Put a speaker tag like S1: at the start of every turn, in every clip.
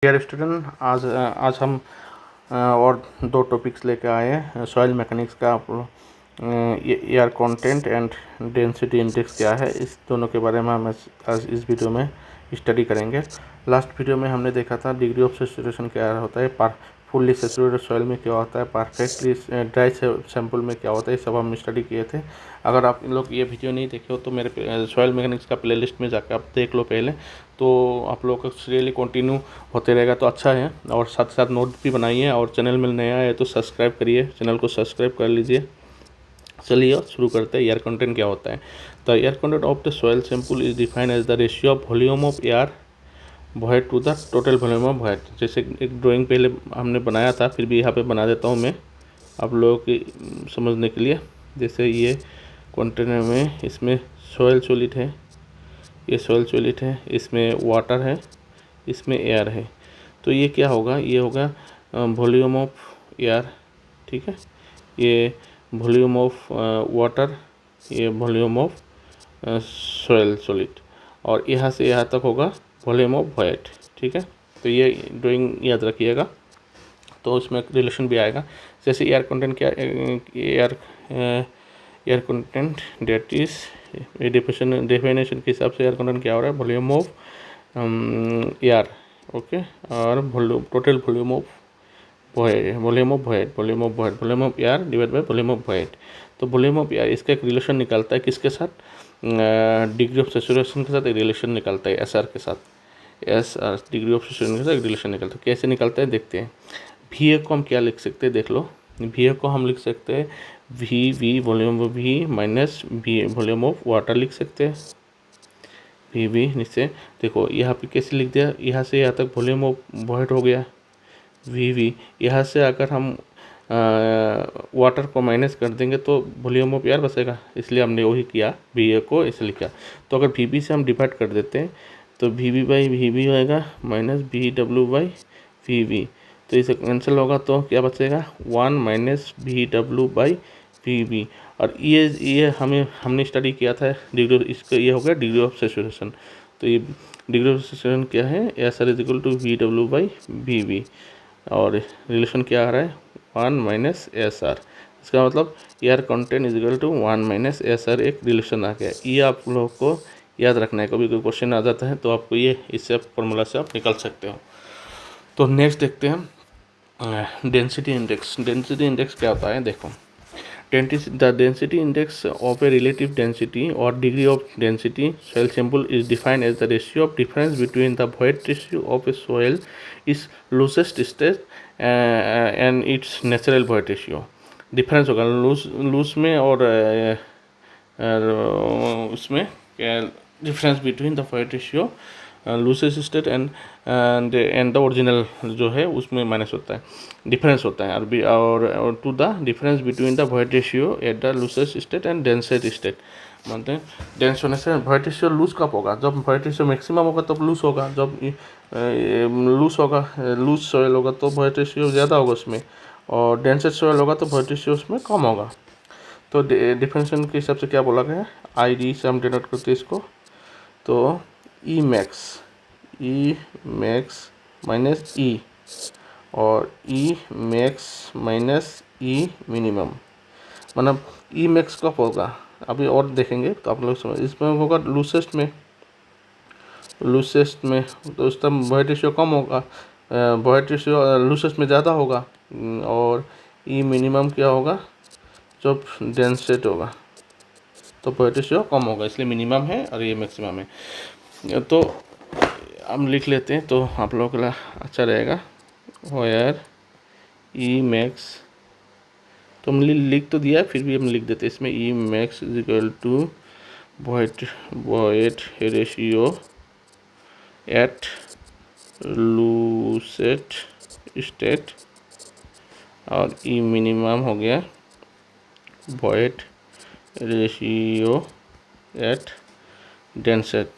S1: Dear student, आज हम और दो टॉपिक्स लेकर आए हैं। सॉइल मैकेनिक्स का air content and density index क्या है, इस दोनों के बारे में हम आज इस वीडियो में स्टडी करेंगे। लास्ट वीडियो में हमने देखा था डिग्री ऑफ सैचुरेशन क्या होता है, फुल्ली सैचुरेटेड सॉइल में क्या होता है, परफेक्टली ड्राई सैंपल में क्या होता है, सब हम स्टडी किए थे। अगर आप लोग ये वीडियो नहीं देखे हो तो मेरे सॉइल मैकेनिक्स का प्लेलिस्ट में जाकर आप देख लो पहले, तो आप लोग का सीरियली कंटिन्यू होते रहेगा तो अच्छा है। और साथ साथ नोट भी बनाइए, और चैनल में नया है तो सब्सक्राइब करिए, चैनल को सब्सक्राइब कर लीजिए। चलिए शुरू करते हैं। एयर कंटेंट क्या होता है? The air content of the soil sample is defined as the ratio of volume of air void to the total volume of void. जैसे एक ड्राइंग पहले हमने बनाया था, फिर भी यहाँ पे बना देता हूँ मैं आप लोगों की समझने के लिए। जैसे ये कंटेनर में इसमें सॉइल सॉलिड है, ये सॉइल सॉलिड है, इसमें वाटर है, इसमें एयर है। तो ये क्या होगा, ये होगा वॉल्यूम ऑफ एयर, ठीक है, ये वॉल्यूम ऑफ वाटर, ये वॉल्यूम ऑफ सॉइल सॉलिड, और यहाँ से यहाँ तक होगा वॉल्यूम ऑफ वॉइड, ठीक है। तो ये ड्राइंग याद रखिएगा, तो उसमें रिलेशन भी आएगा। जैसे एयर कंटेंट क्या, air content that is definition के हिसाब से एयर कंटेंट क्या हो रहा है, वॉल्यूम ऑफ एयर, ओके, और total volume of void, volume of void, volume of void, volume of air divide by volume of void. तो वॉल्यूम ऑफ एयर इसका एक रिलेशन निकालता है किसके साथ, डिग्री ऑफ सैचुरेशन के साथ एक रिलेशन निकालता है, एस आर के साथ। S R degree of saturation के साथ एक रिलेशन निकालता है। कैसे निकालता है देखते हैं। वी ए को हम क्या लिख सकते हैं, देख लो। वी ए को हम लिख सकते हैं V volume of V minus V volume of water लिख सकते हैं। वी नीचे देखो, यहाँ पे कैसे लिख दिया, यहाँ से यहाँ तक वॉल्यूम ऑफ वॉइड हो गया वी। यहाँ से अगर हम वाटर को माइनस कर देंगे तो वॉल्यूम ऑफ एयर बचेगा, इसलिए हमने वही किया, वी ए को ऐसे लिखा। तो अगर वी बी से हम डिवाइड कर देते हैं तो V B by V B होएगा minus V W by V V. तो इसे कैंसिल होगा तो क्या बचेगा, 1 minus V W by V V. और ये हमने स्टडी किया था डिग्री, इसका ये हो गया डिग्री ऑफ सैचुरेशन। तो ये डिग्री ऑफ सैचुरेशन क्या है, S R is equal to V W by V V, और रिलेशन क्या आ रहा है 1 माइनस एस आर। इसका मतलब air content is equal to 1 minus S R, एक रिलेशन आ गया। ये आप लोगों को याद रखना है, कभी कोई क्वेश्चन आ जाता है तो आपको ये इससे फॉर्मूला से आप निकाल सकते हो। तो नेक्स्ट देखते हैं डेंसिटी इंडेक्स। डेंसिटी इंडेक्स क्या होता है, देखो। The density index of a relative density or degree of density soil sample is defined as the ratio of difference between the void ratio of a soil is loosest state and its natural void ratio। Difference होगा loose में और उसमें difference between the void ratio loosest state and the original जो है उसमें minus होता है, difference होता है। और to the difference between the void ratio at the loosest state and densest state. मानते हैं डेंस होने से वॉइड रेशियो लूज कब होगा, जब वॉइड रेशियो मैक्सिमम होगा तब लूज होगा, जब लूज होगा, लूज सॉइल होगा तो वॉइड रेशियो ज़्यादा होगा उसमें, और डेंसेस्ट सॉइल होगा तो वॉइड रेशियो उसमें कम होगा। तो डिफरेंशिएशन के हिसाब से क्या बोला गया है, आई डी से हम डिनोट करते हैं इसको। तो ई मैक्स माइनस ई, और ई मैक्स माइनस ई मिनिमम, मतलब ई मैक्स कब होगा अभी और देखेंगे तो आप लोग समझ। इसमें होगा लूसेस्ट में तो उस टाइम वॉइड रेशियो कम होगा, वॉइड रेशियो लूसेस्ट में ज़्यादा होगा, और ई मिनिमम क्या होगा जब डेंसेट होगा तो वॉइड रेशियो कम होगा, इसलिए मिनिमम है और ये मैक्सिमम है। तो हम लिख लेते हैं तो आप लोगों के लिए अच्छा रहेगा। वेयर ई मैक्स, तो हम लिख तो दिया है, फिर भी हम लिख देते हैं इसमें e max is equal to void ratio at loosest state, और ई मिनिमम हो गया void ratio at densest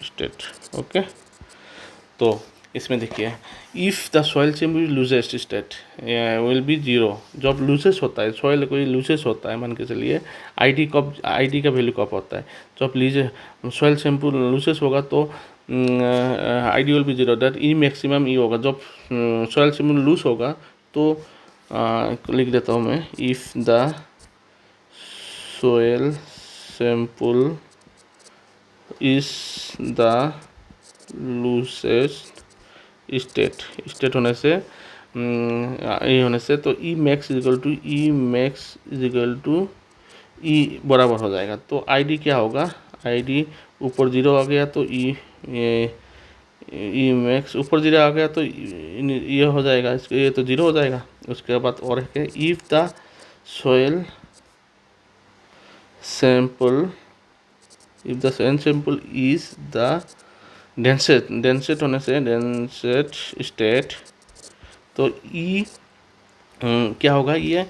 S1: state, okay. तो इसमें देखिए, if the soil sample loosest state will be zero. जब लूजेस्ट होता है सॉइल, कोई लूजेस्ट होता है, मान के चलिए आई डी का वैल्यू कब होता है, जब सॉइल सैंपल लूजेस्ट होगा तो ID will be 0, that e maximum e होगा जब सॉइल सैंपल लूज होगा। तो लिख देता हूँ मैं, if the soil sample is the loosest state होने से ये होने से तो ई मैक्स इजिकल टू ई बराबर हो जाएगा। तो ID क्या होगा, ID ऊपर 0 आ गया तो ई मैक्स ऊपर 0 आ गया तो ये हो जाएगा, इसके ये तो 0 हो जाएगा। उसके बाद और है if the soil sample is the densest होने से डेंसेट स्टेट, तो ई क्या होगा, ये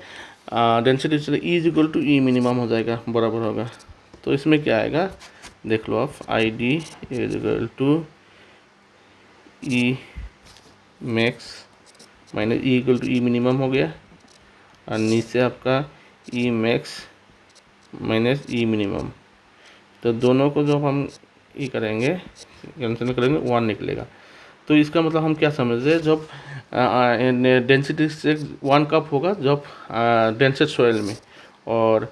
S1: density e is equal to e minimum हो जाएगा, बराबर होगा। तो इसमें क्या आएगा देख लो आप, ID is equal to e max minus e equal to e minimum हो गया, और नीचे आपका e max minus e minimum. तो दोनों को जब हम ई करेंगे कैंसिल करेंगे 1 निकलेगा। तो इसका मतलब हम क्या समझ रहे हैं, जब डेंसिटी से 1 कप होगा जब डेंसेट सॉइल में, और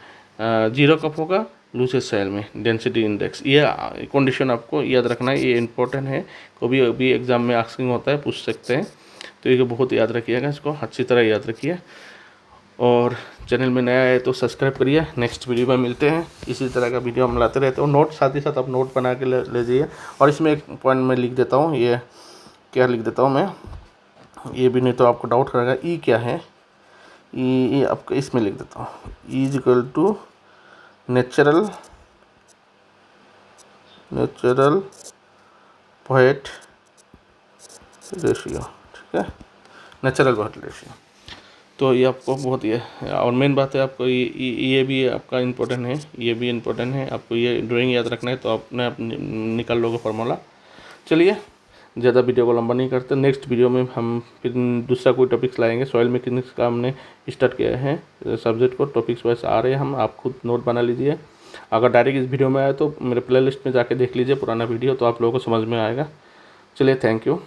S1: 0 कप होगा लूसेस्ट सॉइल में डेंसिटी इंडेक्स। ये कंडीशन आपको याद रखना है, ये इंपॉर्टेंट है, कभी अभी एग्जाम में आस्किंग होता है, पूछ सकते हैं। तो ये बहुत याद रखिएगा, इसको अच्छी तरह याद रखिए। और चैनल में नया है तो सब्सक्राइब करिए। नेक्स्ट वीडियो में मिलते हैं, इसी तरह का वीडियो हम लाते रहते हैं। नोट साथ ही साथ आप नोट बना के ले जाइए। और इसमें एक पॉइंट में लिख देता हूँ, ये क्या लिख देता हूँ मैं, ये भी नहीं तो आपको डाउट करेगा ई क्या है। ई आपको इसमें लिख देता हूँ, e is equal to natural weight ratio, ठीक है, नेचुरल वेट रेशियो। तो ये आपको बहुत ही है। और मेन बात है आपको ये भी आपका इम्पोर्टेंट है, ये भी इम्पोर्टेंट है, आपको ये ड्राइंग याद रखना है। तो आपने निकाल लोगे फार्मूला। चलिए ज़्यादा वीडियो को लंबा नहीं करते, नेक्स्ट वीडियो में हम फिर दूसरा कोई टॉपिक्स लाएंगे। सॉइल मैकेनिक्स का हमने स्टार्ट किया है सब्जेक्ट को, टॉपिक्स वाइज आ रहे हैं हम, आप खुद नोट बना लीजिए। अगर डायरेक्ट इस वीडियो में आए तो मेरे प्लेलिस्ट में जाके देख लीजिए पुराना वीडियो, तो आप लोगों को समझ में आएगा। चलिए थैंक यू।